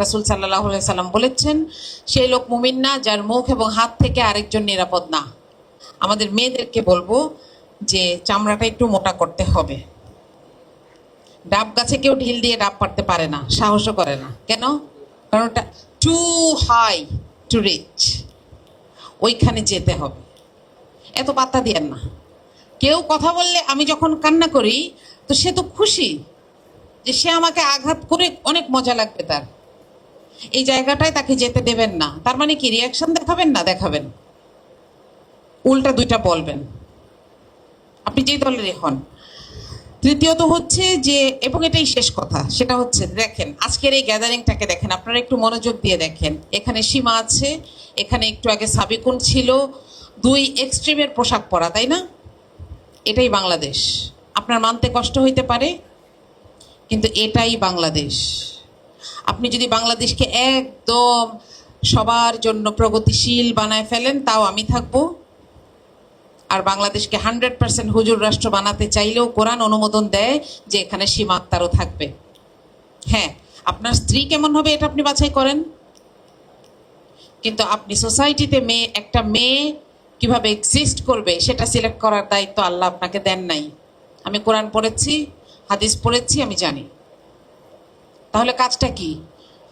রাসূল সাল্লাল্লাহু আলাইহি সাল্লাম বলেছেন, সেই লোক মুমিন না যার মুখ এবং হাত থেকে আরেকজন নিরাপদ না। আমাদের মেয়েদেরকে বলবো যে চামড়াটা একটু মোটা করতে হবে। ডাব গাছে কেউ ঢিল দিয়ে ডাব পারতে পারে না, সাহসও করে না। কেন? কারণ ওটা টু হাই টু রিচ, ওইখানে যেতে হবে। এত পাত্তা দিয়েন না। কেউ কথা বললে আমি যখন কান্না করি তো সে তো খুশি যে সে আমাকে আঘাত করে, অনেক মজা লাগবে তার। এই জায়গাটায় তাকে যেতে দেবেন না। তার মানে কি রিয়াকশন দেখাবেন না? দেখাবেন, উল্টা দুইটা বলবেন, আপনি যেই দলেরই হন। তৃতীয়ত হচ্ছে যে, এবং এটাই শেষ কথা, সেটা হচ্ছে দেখেন আজকের এই গ্যাদারিংটাকে দেখেন, আপনারা একটু মনোযোগ দিয়ে দেখেন। এখানে সীমা আছে, এখানে একটু আগে সাবিকুন ছিল, দুই এক্সট্রিমের পোশাক পরা, তাই না? এটাই বাংলাদেশ। আপনার মানতে কষ্ট হইতে পারে, কিন্তু এটাই বাংলাদেশ। আপনি যদি বাংলাদেশকে একদম সবার জন্য প্রগতিশীল বানায় ফেলেন, তাও আমি থাকবো। আর বাংলাদেশকে 100% হুজুর রাষ্ট্র বানাতে চাইলেও কোরআন অনুমোদন দেয় যে এখানে সীমা আক্তারও থাকবে। হ্যাঁ, আপনার স্ত্রী কেমন হবে এটা আপনি বাছাই করেন, কিন্তু আপনি সোসাইটিতে একটা মেয়ে কিভাবে এক্সিস্ট করবে সেটা সিলেক্ট করার দায়িত্ব আল্লাহ আপনাকে দেন নাই। আমি কোরআন পড়েছি, হাদিস পড়েছি, আমি জানি। তাহলে কাজটা কি?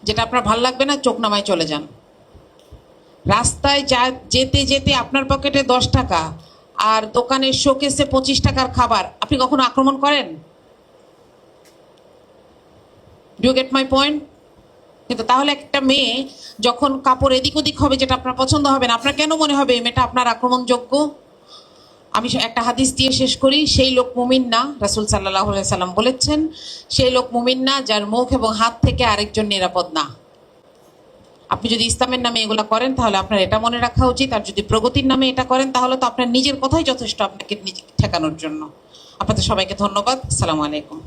যেটা আপনার ভাল লাগবে না, চোখ নামায় চলে যান। রাস্তায় যেতে যেতে আপনার পকেটে 10 টাকা আর দোকানের শোকেসে 25 টাকার খাবার, আপনি কখনো আক্রমণ করেন? Do get my point? কিন্তু তাহলে একটা মেয়ে যখন কাপড় এদিক ওদিক হবে, যেটা আপনার পছন্দ হবে না, আপনার কেন মনে হবে এই মেয়েটা আপনার আক্রমণযোগ্য? আমি একটা হাদিস দিয়ে শেষ করি। সেই লোক মুমিন না, রাসূল সাল্লাল্লাহু আলাইহি সাল্লাম বলেছেন, সেই লোক মুমিন না যার মুখ এবং হাত থেকে আরেকজন নিরাপদ না। আপনি যদি ইসলামের নামে এগুলো করেন তাহলে আপনার এটা মনে রাখা উচিত, আর যদি প্রগতির নামে এটা করেন তাহলে তো আপনার নিজের কথাই যথেষ্ট আপনাকে নিজে ঠেকানোর জন্য। আপনাদের সবাইকে ধন্যবাদ। আসসালামু আলাইকুম।